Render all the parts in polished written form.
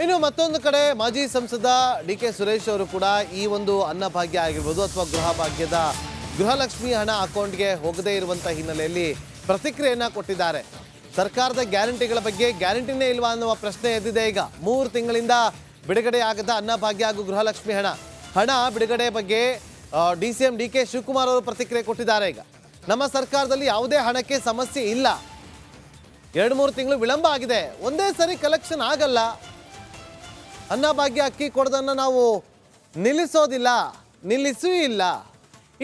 ಇನ್ನು ಮತ್ತೊಂದು ಕಡೆ ಮಾಜಿ ಸಂಸದ ಡಿ.ಕೆ. ಸುರೇಶ್ ಅವರು ಕೂಡ ಈ ಒಂದು ಅನ್ನಭಾಗ್ಯ ಆಗಿರ್ಬೋದು ಅಥವಾ ಗೃಹ ಭಾಗ್ಯದ ಗೃಹಲಕ್ಷ್ಮಿ ಹಣ ಅಕೌಂಟ್ಗೆ ಹೋಗದೇ ಇರುವಂಥ ಹಿನ್ನೆಲೆಯಲ್ಲಿ ಪ್ರತಿಕ್ರಿಯೆಯನ್ನು ಕೊಟ್ಟಿದ್ದಾರೆ. ಸರ್ಕಾರದ ಗ್ಯಾರಂಟಿಗಳ ಬಗ್ಗೆ ಗ್ಯಾರಂಟಿನೇ ಇಲ್ವಾ ಅನ್ನುವ ಪ್ರಶ್ನೆ ಎದ್ದಿದೆ. ಈಗ 3 ತಿಂಗಳಿಂದ ಬಿಡುಗಡೆ ಆಗದ ಅನ್ನಭಾಗ್ಯ ಹಾಗೂ ಗೃಹಲಕ್ಷ್ಮಿ ಹಣ ಬಿಡುಗಡೆ ಬಗ್ಗೆ ಡಿ.ಸಿ.ಎಂ ಡಿ.ಕೆ. ಶಿವಕುಮಾರ್ ಅವರು ಪ್ರತಿಕ್ರಿಯೆ ಕೊಟ್ಟಿದ್ದಾರೆ. ಈಗ ನಮ್ಮ ಸರ್ಕಾರದಲ್ಲಿ ಯಾವುದೇ ಹಣಕ್ಕೆ ಸಮಸ್ಯೆ ಇಲ್ಲ, 2-3 ತಿಂಗಳು ವಿಳಂಬ ಆಗಿದೆ, ಒಂದೇ ಸರಿ ಕಲೆಕ್ಷನ್ ಆಗಲ್ಲ, ಅನ್ನಭಾಗ್ಯ ಅಕ್ಕಿ ಕೊಡೋದನ್ನು ನಾವು ನಿಲ್ಲಿಸೋದಿಲ್ಲ, ನಿಲ್ಲಿಸೂ ಇಲ್ಲ.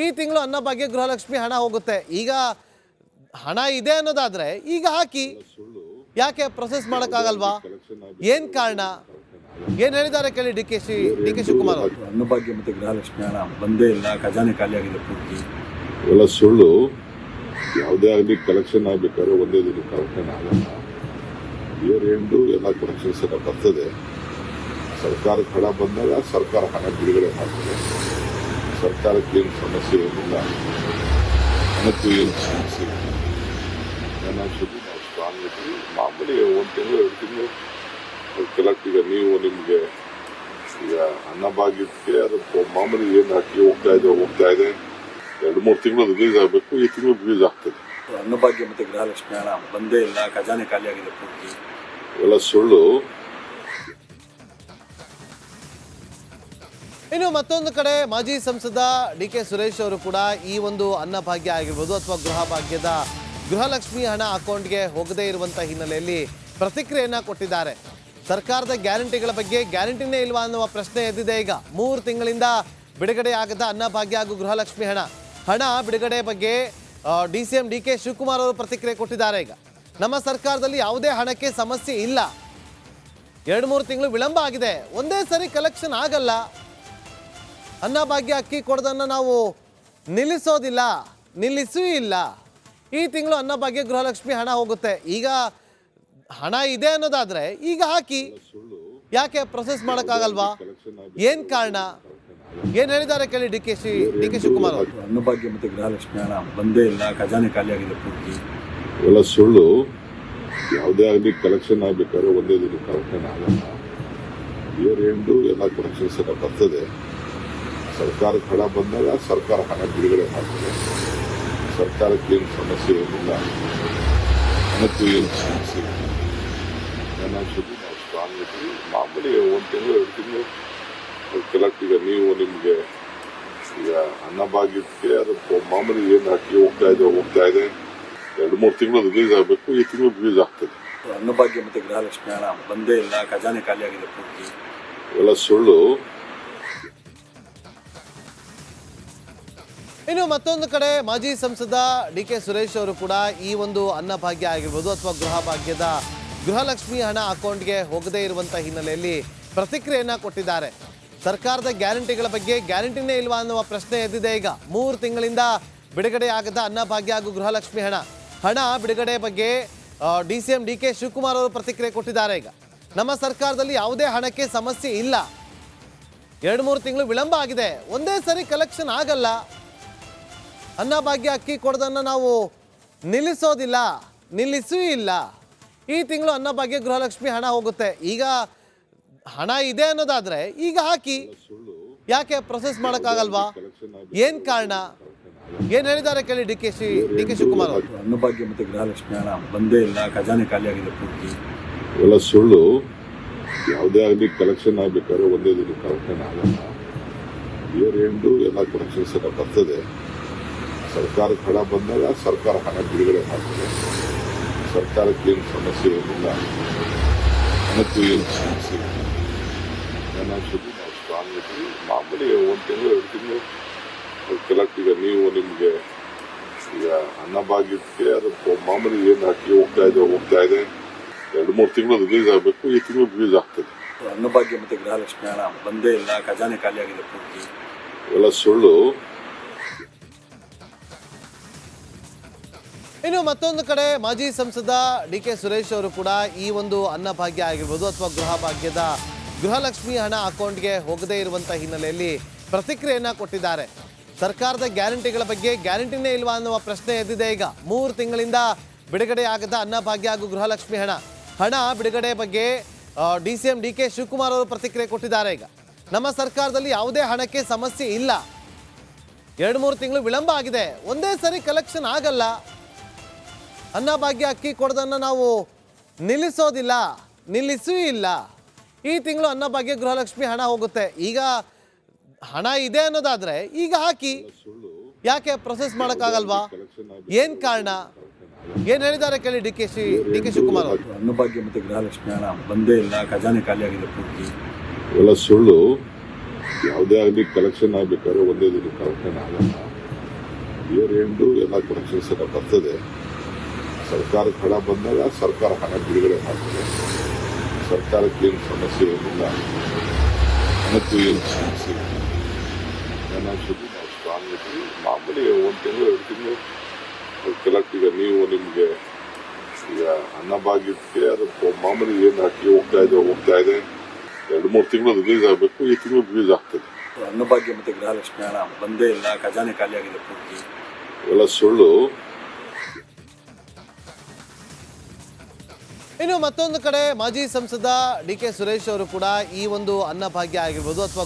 ಈ ತಿಂಗಳು ಅನ್ನಭಾಗ್ಯ ಗೃಹಲಕ್ಷ್ಮಿ ಹಣ ಹೋಗುತ್ತೆ. ಈಗ ಹಣ ಇದೆ ಅನ್ನೋದಾದ್ರೆ ಈಗ ಹಾಕಿ, ಯಾಕೆ ಪ್ರೊಸೆಸ್ ಮಾಡೋಕ್ಕಾಗಲ್ವಾ? ಏನು ಕಾರಣ? ಏನು ಹೇಳಿದ್ದಾರೆ ಕೇಳಿ ಡಿ.ಕೆ. ಶಿವಕುಮಾರ್ ಅವರು. ಅನ್ನಭಾಗ್ಯ ಮತ್ತು ಗೃಹಲಕ್ಷ್ಮಿ ಹಣ ಬಂದೇ ಇಲ್ಲ, ಖಜಾನೆ ಖಾಲಿಯಾಗಿದೆ ಪೂರ್ತಿ. ಇವೆಲ್ಲ ಸುಳ್ಳು. ಯಾವುದೇ ಆಗಲಿ ಕಲೆಕ್ಷನ್ ಆಗಬೇಕಾದ್ರೆ ಒಂದೇ ದಿನ ಕಲೆಕ್ಷನ್ ಆಗಲ್ಲ. ಇಯರ್ ಎಂಡು ಎಲ್ಲ ಕಲೆಕ್ಷನ್ಸ್ ಎಲ್ಲ ಬರ್ತದೆ. ಸರ್ಕಾರಕ್ಕೆ ಹಣ ಬಂದಾಗ ಸರ್ಕಾರ ಹಣ ಬಿಡುಗಡೆ ಮಾಡ್ತದೆ. ಸರ್ಕಾರಕ್ಕೆ ಏನು ಸಮಸ್ಯೆ ಏನಿಲ್ಲ, ಹಣಕ್ಕೂ ಏನು ಸಮಸ್ಯೆ ಇಲ್ಲ. ಏನಾಗ್ತದೆ, ನಾವು ಸ್ಟ್ರಾಂಗ್ ಇದ್ವಿ. ಮಾಮೂಲಿ 1 ತಿಂಗಳು 2 ತಿಂಗಳು ಕೆಲಕ್ಟ್. ಈಗ ನೀವು ನಿಮಗೆ ಈಗ ಅನ್ನಭಾಗ್ಯಕ್ಕೆ ಅದು ಮಾಮೂಲಿ ಏನು ಹಾಕಿ ಹೋಗ್ತಾ ಇದೆ 2-3 ತಿಂಗಳು ರಿಲೀಸ್ ಆಗಬೇಕು. ಈ ತಿಂಗಳು ರಿಲೀಸ್ ಆಗ್ತದೆ. ಅನ್ನಭಾಗ್ಯ ಮತ್ತು ಗೃಹಲಕ್ಷ್ಮಿ ಹಣ ಬಂದೇ ಇಲ್ಲ, ಖಜಾನೆ ಖಾಲಿಯಾಗಿದೆ ಪೂರ್ತಿ. ಇವೆಲ್ಲ ಸುಳ್ಳು. ಇನ್ನು ಮತ್ತೊಂದು ಕಡೆ ಮಾಜಿ ಸಂಸದ ಡಿ.ಕೆ. ಸುರೇಶ್ ಅವರು ಕೂಡ ಈ ಒಂದು ಅನ್ನಭಾಗ್ಯ ಆಗಿರ್ಬೋದು ಅಥವಾ ಗೃಹ ಭಾಗ್ಯದ ಗೃಹಲಕ್ಷ್ಮಿ ಹಣ ಅಕೌಂಟ್ಗೆ ಹೋಗದೇ ಇರುವಂಥ ಹಿನ್ನೆಲೆಯಲ್ಲಿ ಪ್ರತಿಕ್ರಿಯೆಯನ್ನು ಕೊಟ್ಟಿದ್ದಾರೆ. ಸರ್ಕಾರದ ಗ್ಯಾರಂಟಿಗಳ ಬಗ್ಗೆ ಗ್ಯಾರಂಟಿನೇ ಇಲ್ವಾ ಅನ್ನುವ ಪ್ರಶ್ನೆ ಎದ್ದಿದೆ. ಈಗ 3 ತಿಂಗಳಿಂದ ಬಿಡುಗಡೆ ಆಗದ ಅನ್ನಭಾಗ್ಯ ಹಾಗೂ ಗೃಹಲಕ್ಷ್ಮಿ ಹಣ ಬಿಡುಗಡೆ ಬಗ್ಗೆ ಡಿ.ಸಿ.ಎಂ ಡಿ.ಕೆ. ಶಿವಕುಮಾರ್ ಅವರು ಪ್ರತಿಕ್ರಿಯೆ ಕೊಟ್ಟಿದ್ದಾರೆ. ಈಗ ನಮ್ಮ ಸರ್ಕಾರದಲ್ಲಿ ಯಾವುದೇ ಹಣಕ್ಕೆ ಸಮಸ್ಯೆ ಇಲ್ಲ, 2-3 ತಿಂಗಳು ವಿಳಂಬ ಆಗಿದೆ, ಒಂದೇ ಸರಿ ಕಲೆಕ್ಷನ್ ಆಗಲ್ಲ, ಅನ್ನಭಾಗ್ಯ ಅಕ್ಕಿ ಕೊಡೋದನ್ನು ನಾವು ನಿಲ್ಲಿಸೋದಿಲ್ಲ, ನಿಲ್ಲಿಸೂ ಇಲ್ಲ. ಈ ತಿಂಗಳು ಅನ್ನಭಾಗ್ಯ ಗೃಹಲಕ್ಷ್ಮಿ ಹಣ ಹೋಗುತ್ತೆ. ಈಗ ಹಣ ಇದೆ ಅನ್ನೋದಾದ್ರೆ ಈಗ ಹಾಕಿ, ಯಾಕೆ ಪ್ರೊಸೆಸ್ ಮಾಡೋಕ್ಕಾಗಲ್ವಾ? ಏನು ಕಾರಣ? ಏನು ಹೇಳಿದ್ದಾರೆ ಕೇಳಿ ಡಿ.ಕೆ. ಶಿವಕುಮಾರ್ ಅವರು. ಅನ್ನಭಾಗ್ಯ ಮತ್ತು ಗೃಹಲಕ್ಷ್ಮಿ ಹಣ ಬಂದೇ ಇಲ್ಲ, ಖಜಾನೆ ಖಾಲಿಯಾಗಿದೆ ಪೂರ್ತಿ. ಇವೆಲ್ಲ ಸುಳ್ಳು. ಯಾವುದೇ ಆಗಲಿ ಕಲೆಕ್ಷನ್ ಆಗಬೇಕಾದ್ರೆ ಒಂದೇ ದಿನ ಕಲೆಕ್ಷನ್ ಆಗಲ್ಲ. ಇಯರ್ ಎಂಡು ಎಲ್ಲ ಕಲೆಕ್ಷನ್ಸ್ ಎಲ್ಲ ಬರ್ತದೆ. ಸರ್ಕಾರಕ್ಕೆ ಹಣ ಬಂದಾಗ ಸರ್ಕಾರ ಹಣ ಬಿಡುಗಡೆ ಮಾಡ್ತದೆ. ಸರ್ಕಾರಕ್ಕೆ ಏನು ಸಮಸ್ಯೆ ಏನಿಲ್ಲ, ಹಣಕ್ಕೂ ಏನು ಸಮಸ್ಯೆ ಇಲ್ಲ. ಏನಾಗ್ತದೆ, ನಾವು ಸ್ಟ್ರಾಂಗ್ ಇದ್ವಿ. ಮಾಮೂಲಿ 1 ತಿಂಗಳು 2 ತಿಂಗಳು ಕೆಲಕ್ಟ್. ಈಗ ನೀವು ನಿಮಗೆ ಈಗ ಅನ್ನಭಾಗ್ಯಕ್ಕೆ ಅದು ಮಾಮೂಲಿ ಏನು ಹಾಕಿ ಹೋಗ್ತಾ ಇದೆ 2-3 ತಿಂಗಳು ರಿಲೀಸ್ ಆಗಬೇಕು. ಈ ತಿಂಗಳು ರಿಲೀಸ್ ಆಗ್ತದೆ. ಅನ್ನಭಾಗ್ಯ ಮತ್ತು ಗೃಹಲಕ್ಷ್ಮಿ ಹಣ ಬಂದೇ ಇಲ್ಲ, ಖಜಾನೆ ಖಾಲಿಯಾಗಿದೆ ಪೂರ್ತಿ. ಇವೆಲ್ಲ ಸುಳ್ಳು. ಇನ್ನು ಮತ್ತೊಂದು ಕಡೆ ಮಾಜಿ ಸಂಸದ ಡಿ.ಕೆ. ಸುರೇಶ್ ಅವರು ಕೂಡ ಈ ಒಂದು ಅನ್ನಭಾಗ್ಯ ಆಗಿರ್ಬೋದು ಅಥವಾ ಗೃಹ ಭಾಗ್ಯದ ಗೃಹಲಕ್ಷ್ಮಿ ಹಣ ಅಕೌಂಟ್ಗೆ ಹೋಗದೇ ಇರುವಂಥ ಹಿನ್ನೆಲೆಯಲ್ಲಿ ಪ್ರತಿಕ್ರಿಯೆಯನ್ನು ಕೊಟ್ಟಿದ್ದಾರೆ. ಸರ್ಕಾರದ ಗ್ಯಾರಂಟಿಗಳ ಬಗ್ಗೆ ಗ್ಯಾರಂಟಿನೇ ಇಲ್ವಾ ಅನ್ನುವ ಪ್ರಶ್ನೆ ಎದ್ದಿದೆ. ಈಗ 3 ತಿಂಗಳಿಂದ ಬಿಡುಗಡೆ ಆಗದ ಅನ್ನಭಾಗ್ಯ ಹಾಗೂ ಗೃಹಲಕ್ಷ್ಮಿ ಹಣ ಬಿಡುಗಡೆ ಬಗ್ಗೆ ಡಿ.ಸಿ.ಎಂ ಡಿ.ಕೆ. ಶಿವಕುಮಾರ್ ಅವರು ಪ್ರತಿಕ್ರಿಯೆ ಕೊಟ್ಟಿದ್ದಾರೆ. ಈಗ ನಮ್ಮ ಸರ್ಕಾರದಲ್ಲಿ ಯಾವುದೇ ಹಣಕ್ಕೆ ಸಮಸ್ಯೆ ಇಲ್ಲ, 2-3 ತಿಂಗಳು ವಿಳಂಬ ಆಗಿದೆ, ಒಂದೇ ಸರಿ ಕಲೆಕ್ಷನ್ ಆಗಲ್ಲ, ಅನ್ನಭಾಗ್ಯ ಅಕ್ಕಿ ಕೊಡೋದನ್ನು ನಾವು ನಿಲ್ಲಿಸೋದಿಲ್ಲ, ನಿಲ್ಲಿಸೂ ಇಲ್ಲ. ಈ ತಿಂಗಳು ಅನ್ನಭಾಗ್ಯ ಗೃಹಲಕ್ಷ್ಮಿ ಹಣ ಹೋಗುತ್ತೆ. ಈಗ ಹಣ ಇದೆ ಅನ್ನೋದಾದ್ರೆ ಈಗ ಹಾಕಿ, ಯಾಕೆ ಪ್ರೊಸೆಸ್ ಮಾಡೋಕ್ಕಾಗಲ್ವಾ? ಏನು ಕಾರಣ? ಏನು ಹೇಳಿದ್ದಾರೆ ಕೇಳಿ ಡಿ.ಕೆ. ಶಿವಕುಮಾರ್ ಅವರು. ಅನ್ನಭಾಗ್ಯ ಮತ್ತು ಗೃಹಲಕ್ಷ್ಮಿ ಹಣ ಬಂದೇ ಇಲ್ಲ, ಖಜಾನೆ ಖಾಲಿಯಾಗಿದೆ ಪೂರ್ತಿ. ಇವೆಲ್ಲ ಸುಳ್ಳು. ಯಾವುದೇ ಆಗಲಿ ಕಲೆಕ್ಷನ್ ಆಗಬೇಕಾದ್ರೆ ಒಂದೇ ದಿನ ಕಲೆಕ್ಷನ್ ಆಗಲ್ಲ. ಇಯರ್ ಎಂಡು ಎಲ್ಲ ಕಲೆಕ್ಷನ್ಸ್ ಎಲ್ಲ ಬರ್ತದೆ. ಸರ್ಕಾರಕ್ಕೆ ಹಣ ಬಂದಾಗ ಸರ್ಕಾರ ಹಣ ಬಿಡುಗಡೆ ಮಾಡ್ತದೆ. ಸರ್ಕಾರಕ್ಕೆ ಏನು ಸಮಸ್ಯೆ ಏನಿಲ್ಲ, ಹಣಕ್ಕೂ ಏನು ಸಮಸ್ಯೆ ಇಲ್ಲ. ಏನಾಗ್ತದೆ, ನಾವು ಸ್ಟ್ರಾಂಗ್ ಇದ್ವಿ. ಮಾಮೂಲಿ 1 ತಿಂಗಳು 2 ತಿಂಗಳು ಕೆಲಕ್ಟ್. ಈಗ ನೀವು ನಿಮಗೆ ಈಗ ಅನ್ನಭಾಗ್ಯಕ್ಕೆ ಅದು ಮಾಮೂಲಿ ಏನು ಹಾಕಿ ಹೋಗ್ತಾ ಇದೆ 2-3 ತಿಂಗಳು ರಿಲೀಸ್ ಆಗಬೇಕು. ಈ ತಿಂಗಳು ರಿಲೀಸ್ ಆಗ್ತದೆ. ಅನ್ನಭಾಗ್ಯ ಮತ್ತು ಗೃಹಲಕ್ಷ್ಮಿ ಹಣ ಬಂದೇ ಇಲ್ಲ, ಖಜಾನೆ ಖಾಲಿಯಾಗಿದೆ ಪೂರ್ತಿ. ಇವೆಲ್ಲ ಸುಳ್ಳು. ಇನ್ನು ಮತ್ತೊಂದು ಕಡೆ ಮಾಜಿ ಸಂಸದ ಡಿ.ಕೆ. ಸುರೇಶ್ ಅವರು ಕೂಡ ಈ ಒಂದು ಅನ್ನಭಾಗ್ಯ ಆಗಿರ್ಬೋದು ಅಥವಾ ಗೃಹ ಭಾಗ್ಯದ ಗೃಹಲಕ್ಷ್ಮಿ ಹಣ ಅಕೌಂಟ್ಗೆ ಹೋಗದೇ ಇರುವಂಥ ಹಿನ್ನೆಲೆಯಲ್ಲಿ ಪ್ರತಿಕ್ರಿಯೆಯನ್ನು ಕೊಟ್ಟಿದ್ದಾರೆ. ಸರ್ಕಾರದ ಗ್ಯಾರಂಟಿಗಳ ಬಗ್ಗೆ ಗ್ಯಾರಂಟಿನೇ ಇಲ್ವಾ ಅನ್ನುವ ಪ್ರಶ್ನೆ ಎದ್ದಿದೆ. ಈಗ 3 ತಿಂಗಳಿಂದ ಬಿಡುಗಡೆ ಆಗದ ಅನ್ನಭಾಗ್ಯ ಹಾಗೂ ಗೃಹಲಕ್ಷ್ಮಿ ಹಣ ಬಿಡುಗಡೆ ಬಗ್ಗೆ DCM DK ಶಿವಕುಮಾರ್ ಅವರು ಪ್ರತಿಕ್ರಿಯೆ ಕೊಟ್ಟಿದ್ದಾರೆ. ಈಗ ನಮ್ಮ ಸರ್ಕಾರದಲ್ಲಿ ಯಾವುದೇ ಹಣಕ್ಕೆ ಸಮಸ್ಯೆ ಇಲ್ಲ, 2-3 ತಿಂಗಳು ವಿಳಂಬ ಆಗಿದೆ, ಒಂದೇ ಸರಿ ಕಲೆಕ್ಷನ್ ಆಗಲ್ಲ, ಅನ್ನಭಾಗ್ಯ ಅಕ್ಕಿ ಕೊಡೋದನ್ನು ನಾವು ನಿಲ್ಲಿಸೋದಿಲ್ಲ, ನಿಲ್ಲಿಸೂ ಇಲ್ಲ. ಈ ತಿಂಗಳು ಅನ್ನಭಾಗ್ಯ ಗೃಹಲಕ್ಷ್ಮಿ ಹಣ ಹೋಗುತ್ತೆ. ಈಗ ಹಣ ಇದೆ ಅನ್ನೋದಾದ್ರೆ ಈಗ ಹಾಕಿ, ಯಾಕೆ ಪ್ರೊಸೆಸ್ ಮಾಡೋಕ್ಕಾಗಲ್ವಾ? ಏನ್ ಕಾರಣ? ಏನ್ ಹೇಳಿದ್ದಾರೆ ಕೇಳಿ ಡಿ ಕೆ ಶಿವಕುಮಾರ್ ಅವರು. ಅನ್ನಭಾಗ್ಯ ಮತ್ತು ಗೃಹಲಕ್ಷ್ಮಿ ಹಣ ಬಂದೇ ಇಲ್ಲ, ಖಜಾನೆ ಖಾಲಿಯಾಗಿದೆ ಪೂರ್ತಿ. ಇವೆಲ್ಲ ಸುಳ್ಳು. ಯಾವುದೇ ಆಗಲಿ ಕಲೆಕ್ಷನ್ ಆಗಬೇಕಾದ್ರೆ ಒಂದೇ ದಿನ ಕಲೆಕ್ಷನ್ ಆಗಲ್ಲ. ಇಯರ್ ಎಂಡು ಎಲ್ಲ ಕಲೆಕ್ಷನ್ಸ್ ಎಲ್ಲ ಬರ್ತದೆ. ಸರ್ಕಾರಕ್ಕೆ ಹಣ ಬಂದಾಗ ಸರ್ಕಾರ ಹಣ ಬಿಡುಗಡೆ ಮಾಡ್ತದೆ. ಸರ್ಕಾರಕ್ಕೆ ಏನು ಸಮಸ್ಯೆ ಏನಿಲ್ಲ, ಹಣಕ್ಕೂ ಏನು ಸಮಸ್ಯೆ ಇಲ್ಲ. ಫೈನಾನ್ಷಿಯಲಿ ನಾವು ಸ್ಟ್ರಾಂಗ್ ಇದ್ದೀವಿ. ಮಾಮೂಲಿ 1 ತಿಂಗಳು 2 ತಿಂಗಳು ಕಲೆಕ್ಟ್. ಈಗ ನೀವು ನಿಮಗೆ ಈಗ ಅನ್ನಭಾಗ್ಯಕ್ಕೆ ಅದು ಮಾಮೂಲಿ ಏನು ಹಾಕಿ ಹೋಗ್ತಾ ಇದೆ 2-3 ತಿಂಗಳು ರಿಲೀಸ್ ಆಗಬೇಕು. ಈ ತಿಂಗಳು ರಿಲೀಸ್ ಆಗ್ತದೆ. ಅನ್ನಭಾಗ್ಯ ಮತ್ತು ಗೃಹಲಕ್ಷ್ಮಿ ಹಣ ಬಂದೇ ಇಲ್ಲ, ಖಜಾನೆ ಖಾಲಿಯಾಗಿದೆ ಪೂರ್ತಿ. ಇವೆಲ್ಲ ಸುಳ್ಳು. ಇನ್ನು ಮತ್ತೊಂದು ಕಡೆ ಮಾಜಿ ಸಂಸದ DK ಸುರೇಶ್ ಅವರು ಕೂಡ ಈ ಒಂದು ಅನ್ನಭಾಗ್ಯ ಆಗಿರ್ಬೋದು ಅಥವಾ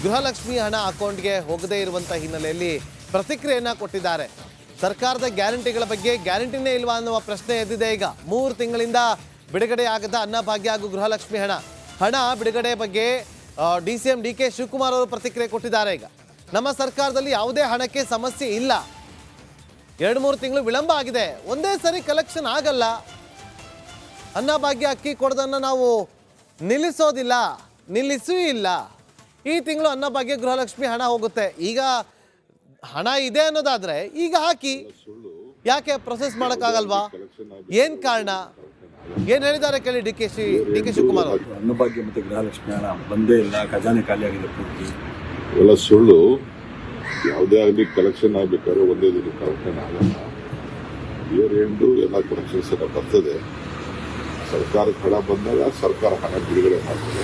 ಗೃಹಲಕ್ಷ್ಮಿ ಹಣ ಅಕೌಂಟ್ಗೆ ಹೋಗದೇ ಇರುವಂಥ ಹಿನ್ನೆಲೆಯಲ್ಲಿ ಪ್ರತಿಕ್ರಿಯೆಯನ್ನು ಕೊಟ್ಟಿದ್ದಾರೆ. ಸರ್ಕಾರದ ಗ್ಯಾರಂಟಿಗಳ ಬಗ್ಗೆ ಗ್ಯಾರಂಟಿನೇ ಇಲ್ವಾ ಅನ್ನುವ ಪ್ರಶ್ನೆ ಎದ್ದಿದೆ. ಈಗ 3 ತಿಂಗಳಿಂದ ಬಿಡುಗಡೆ ಆಗದ ಅನ್ನಭಾಗ್ಯ ಹಾಗೂ ಗೃಹಲಕ್ಷ್ಮಿ ಹಣ ಬಿಡುಗಡೆ ಬಗ್ಗೆ DCM DK ಶಿವಕುಮಾರ್ ಅವರು ಪ್ರತಿಕ್ರಿಯೆ ಕೊಟ್ಟಿದ್ದಾರೆ. ಈಗ ನಮ್ಮ ಸರ್ಕಾರದಲ್ಲಿ ಯಾವುದೇ ಹಣಕ್ಕೆ ಸಮಸ್ಯೆ ಇಲ್ಲ, 2-3 ತಿಂಗಳು ವಿಳಂಬ ಆಗಿದೆ, ಒಂದೇ ಸರಿ ಕಲೆಕ್ಷನ್ ಆಗಲ್ಲ, ಅನ್ನಭಾಗ್ಯ ಅಕ್ಕಿ ಕೊಡೋದನ್ನು ನಾವು ನಿಲ್ಲಿಸೋದಿಲ್ಲ, ನಿಲ್ಲಿಸೂ ಇಲ್ಲ. ಈ ತಿಂಗಳು ಅನ್ನಭಾಗ್ಯ ಗೃಹಲಕ್ಷ್ಮಿ ಹಣ ಹೋಗುತ್ತೆ. ಈಗ ಹಣ ಇದೆ ಅನ್ನೋದಾದ್ರೆ ಈಗ ಹಾಕಿ, ಯಾಕೆ ಪ್ರೊಸೆಸ್ ಮಾಡೋಕ್ಕಾಗಲ್ವಾ? ಏನ್ ಕಾರಣ? ಏನ್ ಹೇಳಿದ್ದಾರೆ ಕೇಳಿ ಡಿ ಕೆ ಶಿವಕುಮಾರ್ ಅವರು. ಅನ್ನಭಾಗ್ಯ ಮತ್ತು ಗೃಹಲಕ್ಷ್ಮಿ ಹಣ ಬಂದೇ ಇಲ್ಲ, ಖಜಾನೆ ಖಾಲಿಯಾಗಿದೆ ಪೂರ್ತಿ. ಇವೆಲ್ಲ ಸುಳ್ಳು. ಯಾವುದೇ ಆಗಲಿ ಕಲೆಕ್ಷನ್ ಆಗಬೇಕಾದ್ರೆ ಒಂದೇ ದಿನ ಕಲೆಕ್ಷನ್ ಆಗಲ್ಲ. ಇಯರ್ ಎಂಡು ಎಲ್ಲ ಕಲೆಕ್ಷನ್ಸ್ ಎಲ್ಲ ಬರ್ತದೆ. ಸರ್ಕಾರಕ್ಕೆ ಹಣ ಬಂದಾಗ ಸರ್ಕಾರ ಹಣ ಬಿಡುಗಡೆ ಮಾಡ್ತದೆ.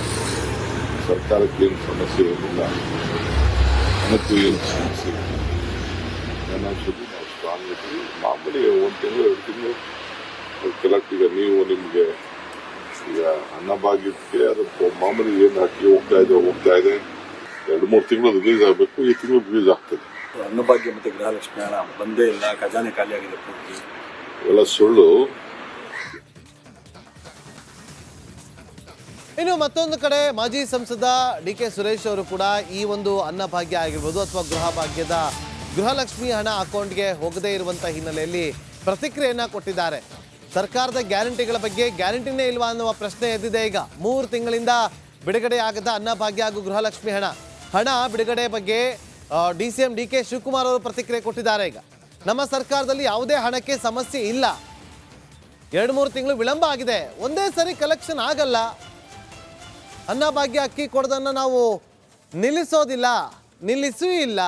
ಸರ್ಕಾರಕ್ಕೆ ಏನು ಸಮಸ್ಯೆ ಏನಿಲ್ಲ, ಹಣಕ್ಕೂ ಏನು ಸಮಸ್ಯೆ ಇಲ್ಲ. ಫೈನಾನ್ಷಿಯಲಿ ನಾವು ಸ್ಟ್ರಾಂಗ್ ಇದ್ದೀವಿ. ಮಾಮೂಲಿ 1 ತಿಂಗಳು 2 ತಿಂಗಳು ಕಲೆಕ್ಟ್. ಈಗ ನೀವು ನಿಮಗೆ ಈಗ ಅನ್ನಭಾಗ್ಯಕ್ಕೆ ಅದು ಮಾಮೂಲಿ ಏನು ಹಾಕಿ ಹೋಗ್ತಾ ಇದೆ 2-3 ತಿಂಗಳು ರಿಲೀಸ್ ಆಗಬೇಕು. ಈ ತಿಂಗಳು ರಿಲೀಸ್ ಆಗ್ತದೆ. ಅನ್ನಭಾಗ್ಯ ಮತ್ತು ಗೃಹಲಕ್ಷ್ಮಿ ಹಣ ಬಂದೇ ಇಲ್ಲ, ಖಜಾನೆ ಖಾಲಿಯಾಗಿದೆ ಪೂರ್ತಿ. ಇವೆಲ್ಲ ಸುಳ್ಳು. ಇನ್ನು ಮತ್ತೊಂದು ಕಡೆ ಮಾಜಿ ಸಂಸದ DK ಸುರೇಶ್ ಅವರು ಕೂಡ ಈ ಒಂದು ಅನ್ನಭಾಗ್ಯ ಆಗಿರ್ಬೋದು ಅಥವಾ ಗೃಹಲಕ್ಷ್ಮಿ ಹಣ ಅಕೌಂಟ್ಗೆ ಹೋಗದೇ ಇರುವಂಥ ಹಿನ್ನೆಲೆಯಲ್ಲಿ ಪ್ರತಿಕ್ರಿಯೆಯನ್ನು ಕೊಟ್ಟಿದ್ದಾರೆ. ಸರ್ಕಾರದ ಗ್ಯಾರಂಟಿಗಳ ಬಗ್ಗೆ ಗ್ಯಾರಂಟಿನೇ ಇಲ್ವಾ ಅನ್ನುವ ಪ್ರಶ್ನೆ ಎದ್ದಿದೆ. ಈಗ 3 ತಿಂಗಳಿಂದ ಬಿಡುಗಡೆ ಆಗದ ಅನ್ನಭಾಗ್ಯ ಹಾಗೂ ಗೃಹಲಕ್ಷ್ಮಿ ಹಣ ಬಿಡುಗಡೆ ಬಗ್ಗೆ DCM DK ಶಿವಕುಮಾರ್ ಅವರು ಪ್ರತಿಕ್ರಿಯೆ ಕೊಟ್ಟಿದ್ದಾರೆ. ಈಗ ನಮ್ಮ ಸರ್ಕಾರದಲ್ಲಿ ಯಾವುದೇ ಹಣಕ್ಕೆ ಸಮಸ್ಯೆ ಇಲ್ಲ, 2-3 ತಿಂಗಳು ವಿಳಂಬ ಆಗಿದೆ, ಒಂದೇ ಸರಿ ಕಲೆಕ್ಷನ್ ಆಗಲ್ಲ, ಅನ್ನಭಾಗ್ಯ ಅಕ್ಕಿ ಕೊಡೋದನ್ನು ನಾವು ನಿಲ್ಲಿಸೋದಿಲ್ಲ, ನಿಲ್ಲಿಸೂ ಇಲ್ಲ.